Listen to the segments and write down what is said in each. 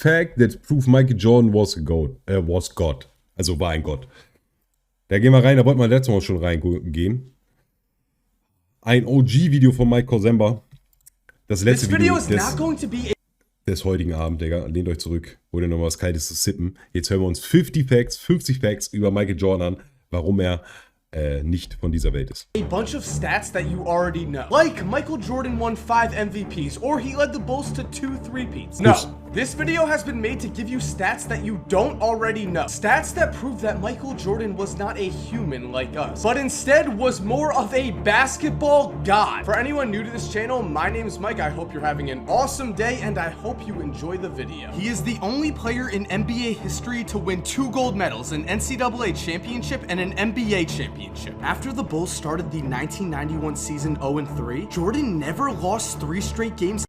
fact that prove Michael Jordan was God. Also war ein Gott. Da gehen wir rein, da wollten wir letztes Mal schon reingehen. Ein OG-Video von Mike Korzemba. Das letzte Video des heutigen Abend, Digga. Lehnt euch zurück. Holt ihr noch was Kaltes zu sippen. Jetzt hören wir uns 50 Facts über Michael Jordan an, warum er nicht von dieser Welt ist. A bunch of stats that you already know. Like Michael Jordan won 5 MVPs or he led the Bulls to 2 3-peats. No, this video has been made to give you stats that you don't already know. Stats that prove that Michael Jordan was not a human like us, but instead was more of a basketball god. For anyone new to this channel, my name is Mike. I hope you're having an awesome day and I hope you enjoy the video. He is the only player in NBA history to win 2 gold medals, an NCAA championship and an NBA championship. After the Bulls started the 1991 season 0-3, Jordan never lost 3 straight games.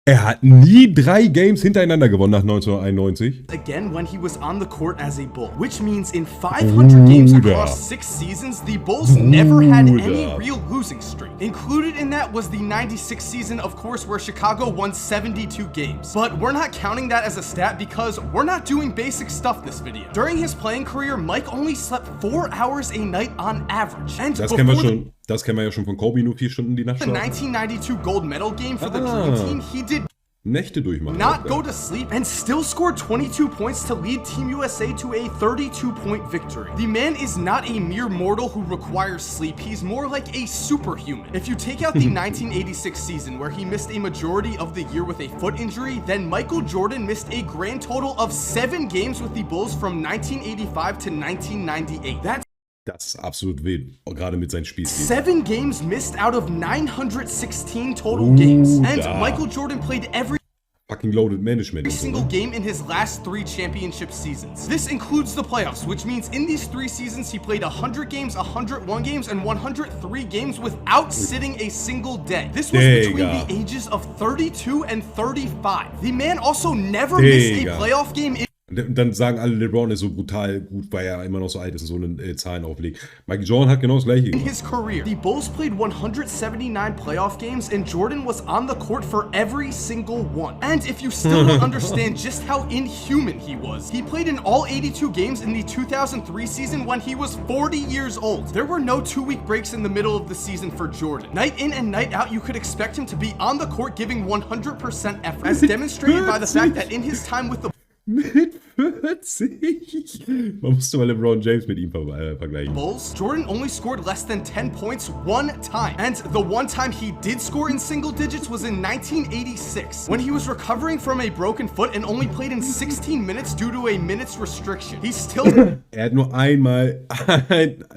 Er hat nie 3 Games hintereinander gewonnen nach 1991. Again when he was on the court as a Bull, which means in 500 games across 6 seasons, the Bulls never had any real losing streak. Included in that was the 96 season, of course, where Chicago won 72 games. But we're not counting that as a stat because we're not doing basic stuff this video. During his playing career, Mike only slept 4 hours a night on average. And das kennen wir schon. Das kennen wir ja schon von Kobe, nur 4 Stunden die Nacht. The 1992 gold medal game for the Dream Team, he did Nächte durchmachen. Not go to sleep and still scored 22 points to lead Team USA to a 32-point victory. The man is not a mere mortal who requires sleep. He's more like a superhuman. If you take out the 1986 season where he missed a majority of the year with a foot injury, then Michael Jordan missed a grand total of 7 games with the Bulls from 1985 to 1998. Das ist absolut wild, gerade mit seinen Spielstil. 7 games missed out of 916 total games. And Michael Jordan played every fucking loaded management single game in his last 3 championship seasons. This includes the playoffs, which means in these 3 seasons he played 100 games, 101 games, and 103 games without sitting a single day. This was between the ages of 32 and 35. The man also never missed a playoff game. Und dann sagen alle, LeBron ist so brutal gut, weil er immer noch so alt ist und so eine Zahlen auflegt. Michael Jordan hat genau das gleiche gemacht. In his career, the Bulls played 179 playoff games and Jordan was on the court for every single one. And if you still don't understand just how inhuman he was, he played in all 82 games in the 2003 season when he was 40 years old. There were no 2-week breaks in the middle of the season for Jordan. Night in and night out, you could expect him to be on the court giving 100% effort, as demonstrated by the fact that in his time with the Mit 40. Man musste mal LeBron James mit ihm vergleichen. Bulls, Jordan only scored less than 10 points 1 time. And the one time he did score in single digits was in 1986, when he was recovering from a broken foot and only played in 16 minutes due to a minutes restriction. He still Er hat nur einmal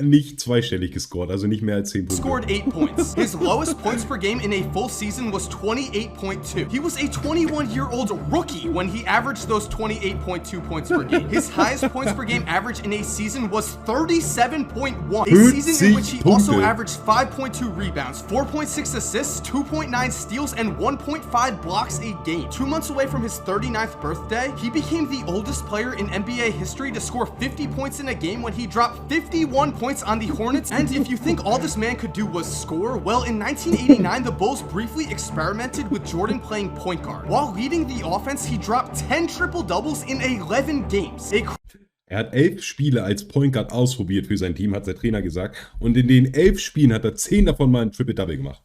nicht zweistellig gescored, also nicht mehr als 10 Punkte. Scored 8 points. His lowest points per game in a full season was 28.2. He was a 21-year-old rookie when he averaged those 28.2 points per game. His highest points per game average in a season was 37.1. A season in which he also averaged 5.2 rebounds, 4.6 assists, 2.9 steals, and 1.5 blocks a game. 2 months away from his 39th birthday, he became the oldest player in NBA history to score 50 points in a game when he dropped 51 points on the Hornets. And if you think all this man could do was score, well, in 1989, the Bulls briefly experimented with Jordan playing point guard. While leading the offense, he dropped 10 triple-doubles in 11 games. Er hat 11 Spiele als Point Guard ausprobiert für sein Team, hat der Trainer gesagt. Und in den 11 Spielen hat er 10 davon mal ein Triple-Double gemacht.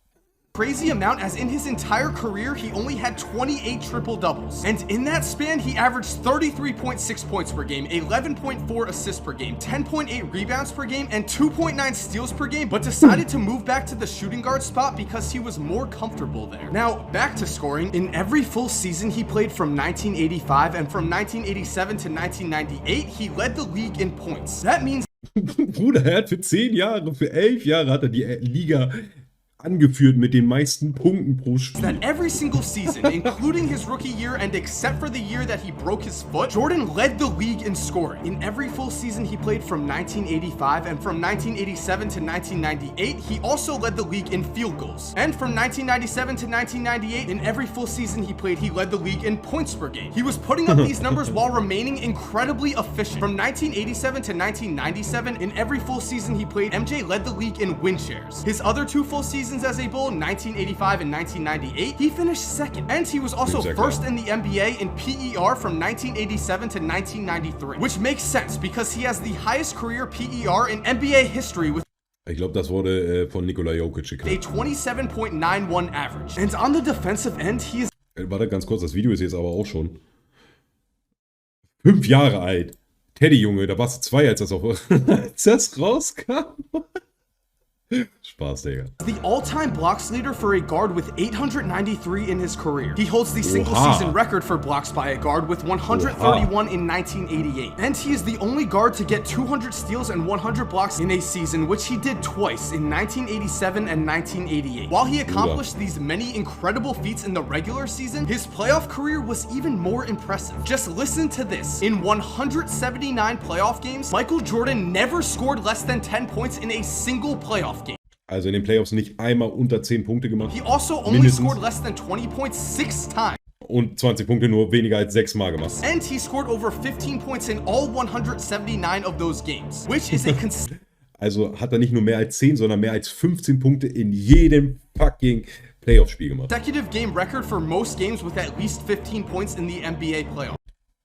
Crazy amount, as in his entire career he only had 28 triple doubles, and in that span he averaged 33.6 points per game, 11.4 assists per game, 10.8 rebounds per game, and 2.9 steals per game, but decided to move back to the shooting guard spot because he was more comfortable there. Now back to scoring. In every full season he played from 1985 and from 1987 to 1998 he led the league in points. That means Bruder, er hat für 10 Jahre, für 11 Jahre hat er die Liga angeführt mit den meisten Punkten pro Spiel. That every single season, including his rookie year and except for the year that he broke his foot, Jordan led the league in scoring. In every full season he played from 1985 and from 1987 to 1998, he also led the league in field goals. And from 1997 to 1998, in every full season he played, he led the league in points per game. He was putting up these numbers while remaining incredibly efficient. From 1987 to 1997, in every full season he played, MJ led the league in win shares. His other 2 full seasons seasons as a Bull, 1985 and 1998, he finished second. And he was also first in the NBA in PER from 1987 to 1993, which makes sense because he has the highest career PER in NBA history with ich glaube, das wurde von Nikola Jokic a geklärt. 27.91 average. And on the defensive end, he is Warte ganz kurz, das Video ist jetzt aber auch schon 5 Jahre alt. Teddy, Junge, da warst du 2, als das rauskam. Spaß, Digga. the all-time blocks leader for a guard with 893 in his career. He holds the single-season record for blocks by a guard with 131 in 1988. And he is the only guard to get 200 steals and 100 blocks in a season, which he did twice in 1987 and 1988. While he accomplished these many incredible feats in the regular season, his playoff career was even more impressive. Just listen to this. In 179 playoff games, Michael Jordan never scored less than 10 points in a single playoff game. Also in den Playoffs nicht einmal unter 10 Punkte gemacht. He also only scored less than 20 points 6 times. Und 20 Punkte nur weniger als 6 Mal gemacht. And he scored over 15 points in all 179 of those games, which is a Also hat er nicht nur mehr als 10, sondern mehr als 15 Punkte in jedem fucking Playoff-Spiel gemacht. consecutive game record for most games with at least 15 points in the NBA playoffs.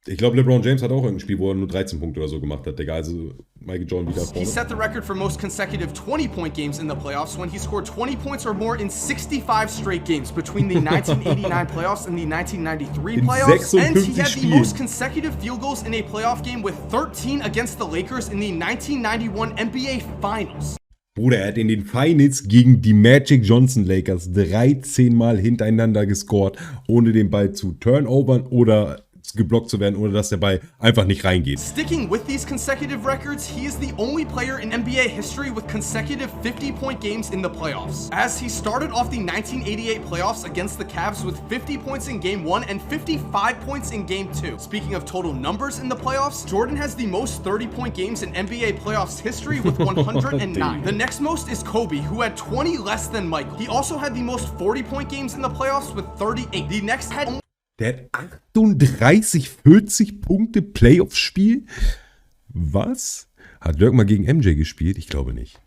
Ich glaube, LeBron James hat auch irgendein Spiel, wo er nur 13 Punkte oder so gemacht hat. Digga, also Michael Jordan wieder He vorne. set the record for most consecutive 20-point games in the playoffs when he scored 20 points or more in 65 straight games between the 1989 playoffs and the 1993 In playoffs. And he 56 had the Spielen. most consecutive field goals in a playoff game with 13 against the Lakers in the 1991 NBA Finals. Bruder, er hat in den Finals gegen die Magic Johnson Lakers 13 Mal hintereinander gescored, ohne den Ball zu turnovern oder geblockt zu werden, ohne dass der Ball einfach nicht reingeht. Sticking with these consecutive records, he is the only player in NBA history with consecutive 50-point games in the playoffs, as he started off the 1988 playoffs against the Cavs with 50 points in Game 1 and 55 points in Game 2. Speaking of total numbers in the playoffs, Jordan has the most 30-point games in NBA playoffs history with 109. The next most is Kobe, who had 20 less than Michael. He also had the most 40-point games in the playoffs with 38. The next had only Der hat 38, 40 Punkte Playoff-Spiel? Was? Hat Dirk mal gegen MJ gespielt? Ich glaube nicht.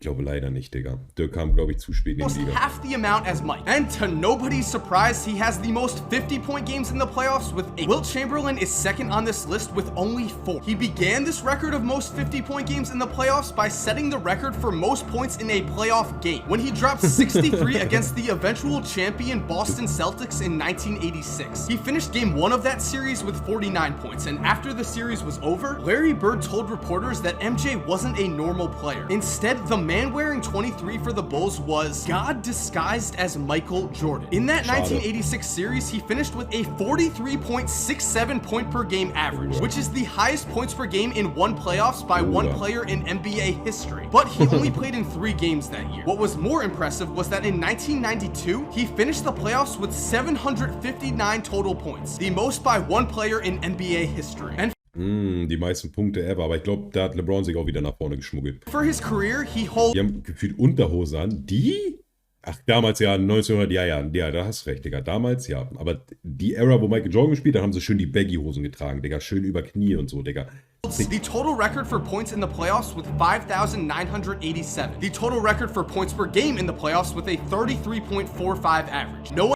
Ich glaube leider nicht, Digga. Dirk kam, glaube ich, zu spät in die Liga. half the amount as Mike. And to nobody's surprise, he has the most 50-point games in the playoffs with 8. Wilt Chamberlain is second on this list with only 4. He began this record of most 50-point games in the playoffs by setting the record for most points in a playoff game when he dropped 63 against the eventual champion Boston Celtics in 1986. He finished game 1 of that series with 49 points, and after the series was over, Larry Bird told reporters that MJ wasn't a normal player. Instead, the man wearing 23 for the Bulls was God disguised as Michael Jordan. In that 1986 series, he finished with a 43.67 point per game average, which is the highest points per game in one playoffs by one player in NBA history. But he only played in 3 games that year. What was more impressive was that in 1992, he finished the playoffs with 759 total points, the most by one player in NBA history. And Die meisten Punkte ever, aber ich glaube, da hat LeBron sich auch wieder nach vorne geschmuggelt. for his career, he holds Die haben gefühlt Unterhose an. Die? Ach, damals ja, 1900, ja, da hast du recht, Digga. Damals ja. Aber die Ära, wo Michael Jordan gespielt hat, haben sie schön die Baggy-Hosen getragen, Digga. Schön über Knie und so, Digga. the total record for points in the playoffs with 5,987. The total record for points per game in the playoffs with a 33.45 average. No one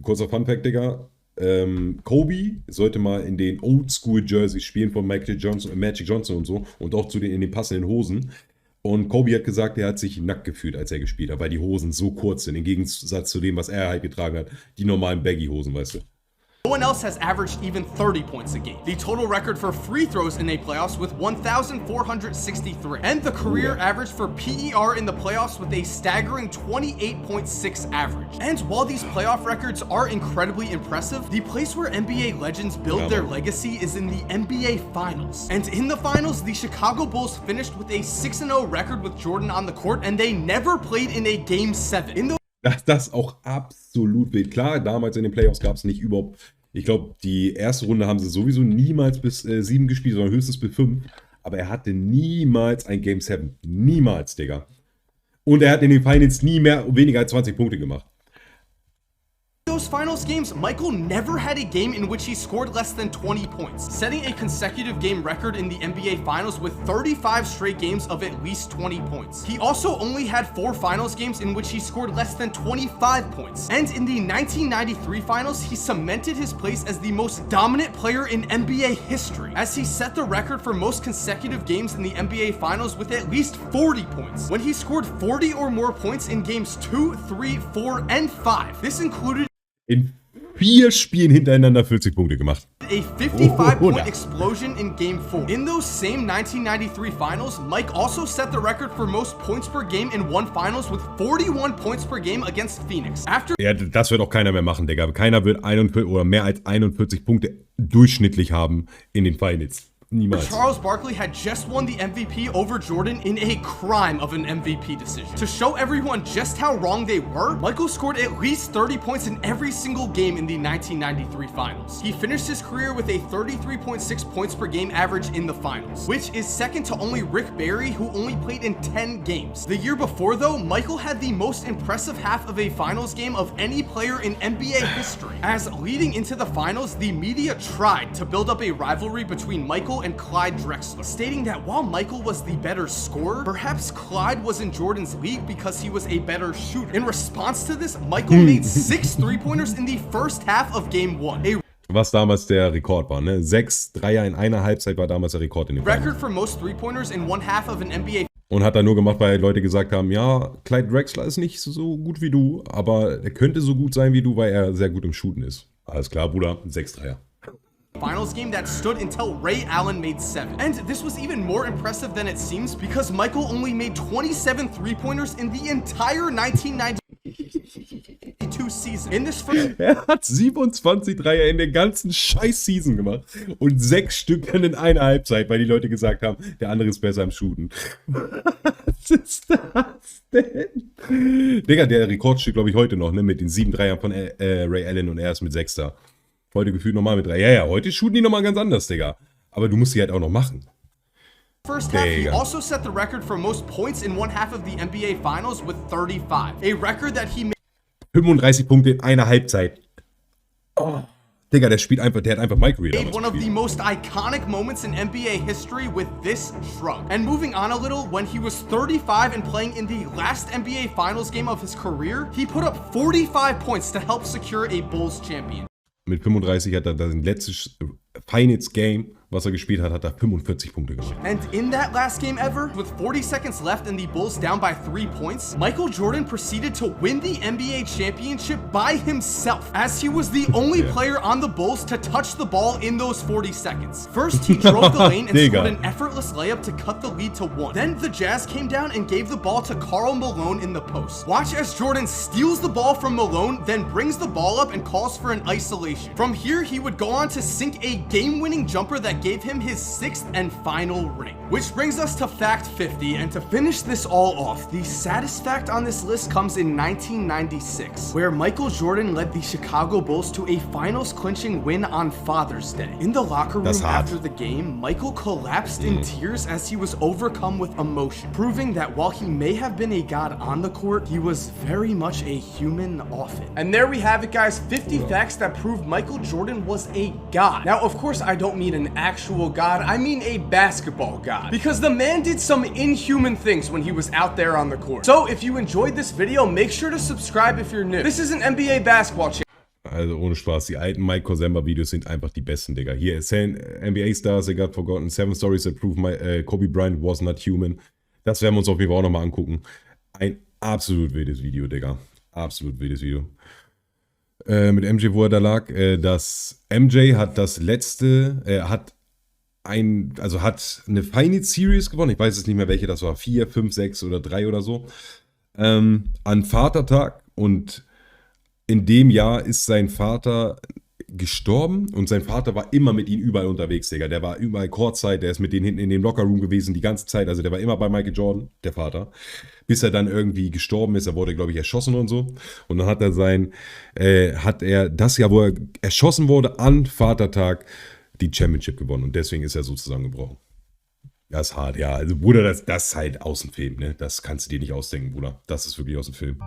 Kurzer Funfact, Digga. Kobe sollte mal in den Oldschool-Jerseys spielen von Magic Johnson und so und auch in den passenden Hosen. Und Kobe hat gesagt, er hat sich nackt gefühlt, als er gespielt hat, weil die Hosen so kurz sind, im Gegensatz zu dem, was er halt getragen hat. Die normalen Baggy-Hosen, weißt du. No one else has averaged even 30 points a game. The total record for free throws in a playoffs with 1,463. And the career average for PER in the playoffs with a staggering 28.6 average. And while these playoff records are incredibly impressive, the place where NBA legends build their legacy is in the NBA Finals. And in the Finals, the Chicago Bulls finished with a 6-0 record with Jordan on the court, and they never played in a Game 7. In the Das auch absolut wild. Klar, damals in den Playoffs gab es nicht überhaupt. Ich glaube, die erste Runde haben sie sowieso niemals bis 7 gespielt, sondern höchstens bis 5. Aber er hatte niemals ein Game 7. Niemals, Digga. Und er hat in den Finals nie weniger als 20 Punkte gemacht. those finals games, Michael never had a game in which he scored less than 20 points, setting a consecutive game record in the NBA Finals with 35 straight games of at least 20 points. He also only had 4 finals games in which he scored less than 25 points. And in the 1993 finals, he cemented his place as the most dominant player in NBA history, as he set the record for most consecutive games in the NBA Finals with at least 40 points, when he scored 40 or more points in games 2, 3, 4, and 5. This included In 4 Spielen hintereinander 40 Punkte gemacht. a 55-point explosion in Game 4. In those same 1993 finals, Mike also set the record for most points per game in one finals with 41 points per game against Phoenix. Ja, das wird auch keiner mehr machen, Digga. Keiner wird 41 oder mehr als 41 Punkte durchschnittlich haben in den Finals. Niemals. Charles Barkley had just won the MVP over Jordan in a crime of an MVP decision. To show everyone just how wrong they were, Michael scored at least 30 points in every single game in the 1993 finals. He finished his career with a 33.6 points per game average in the finals, which is second to only Rick Barry, who only played in 10 games. The year before, though, Michael had the most impressive half of a finals game of any player in NBA history, as leading into the finals, the media tried to build up a rivalry between Michael and Clyde Drexler, stating that while Michael was the better scorer, perhaps Clyde was in Jordan's league because he was a better shooter. In response to this, Michael made 6 three-pointers in the first half of Game 1. Was damals der Rekord war, ne? 6 Dreier in einer Halbzeit war damals der Rekord in dem Record for most three-pointers in one half of an NBA. Und hat er nur gemacht, weil Leute gesagt haben, ja, Clyde Drexler ist nicht so gut wie du, aber er könnte so gut sein wie du, weil er sehr gut im Shooten ist. Alles klar, Bruder, 6 Dreier. Finals game that stood until Ray Allen made 7. And this was even more impressive than it seems because Michael only made 27 three-pointers in the entire 1992 season. In this first Er hat 27 Dreier in der ganzen Scheiß-Season gemacht und 6 Stück dann in einer Halbzeit, weil die Leute gesagt haben, der andere ist besser im Shooten. Was ist das denn? Digga, der Rekord steht, glaube ich, heute noch, ne, mit den 7 Dreiern von Ray Allen und er ist mit 6 da. Heute gefühlt nochmal mit 3. Ja, heute shooten die nochmal ganz anders, Digga. Aber du musst sie halt auch noch machen. First half, he also set the record for most points in one half of the NBA Finals with 35. A record that he made 35 Punkte in einer Halbzeit. Oh. Digga, der hat einfach Mike Reed one of the most iconic moments in NBA history with this shrug. And moving on a little, when he was 35 and playing in the last NBA Finals game of his career, he put up 45 points to help secure a Bulls champion. Mit 35 hat er das letztes Finals Game, was er gespielt hat, hat er 45 Punkte gemacht. And in that last game ever, with 40 seconds left and the Bulls down by 3 points, Michael Jordan proceeded to win the NBA championship by himself, as he was the only player on the Bulls to touch the ball in those 40 seconds. First, he drove the lane and scored an effortless layup to cut the lead to 1. Then the Jazz came down and gave the ball to Karl Malone in the post. Watch as Jordan steals the ball from Malone, then brings the ball up and calls for an isolation. From here, he would go on to sink a game-winning jumper that gave him his 6th and final ring. Which brings us to fact 50, and to finish this all off, the saddest fact on this list comes in 1996, where Michael Jordan led the Chicago Bulls to a finals-clinching win on Father's Day. In the locker room after the game, Michael collapsed in tears as he was overcome with emotion, proving that while he may have been a god on the court, he was very much a human off it. And there we have it, guys, 50 facts that prove Michael Jordan was a god. Now, of course, I don't mean an actual god, I mean a basketball god, because the man did some inhuman things when he was out there on the court. So if you enjoyed this video, make sure to subscribe if you're new. This is an NBA basketball channel. Also ohne Spaß, die alten Mike Korzemba Videos sind einfach die besten, Digga. Hier, 10 NBA Stars, I got forgotten, 7 Stories that prove Kobe Bryant was not human. Das werden wir uns auf jeden Fall auch nochmal angucken. Ein absolut wildes Video, Digga. Absolut wildes Video. Mit MJ, wo er da lag, das MJ hat das letzte, hat eine Finals Series gewonnen, ich weiß jetzt nicht mehr welche, das war 4, 5, 6 oder 3 oder so, an Vatertag, und in dem Jahr ist sein Vater gestorben und sein Vater war immer mit ihm überall unterwegs, Digga. Der war überall Courtside, der ist mit denen hinten in dem Lockerroom gewesen die ganze Zeit, also der war immer bei Michael Jordan, der Vater, bis er dann irgendwie gestorben ist. Er wurde, glaube ich, erschossen und so. Und dann hat er das Jahr, wo er erschossen wurde, an Vatertag die Championship gewonnen. Und deswegen ist er so zusammengebrochen. Das ist hart, ja. Also, Bruder, das ist halt aus dem Film, ne? Das kannst du dir nicht ausdenken, Bruder. Das ist wirklich aus dem Film.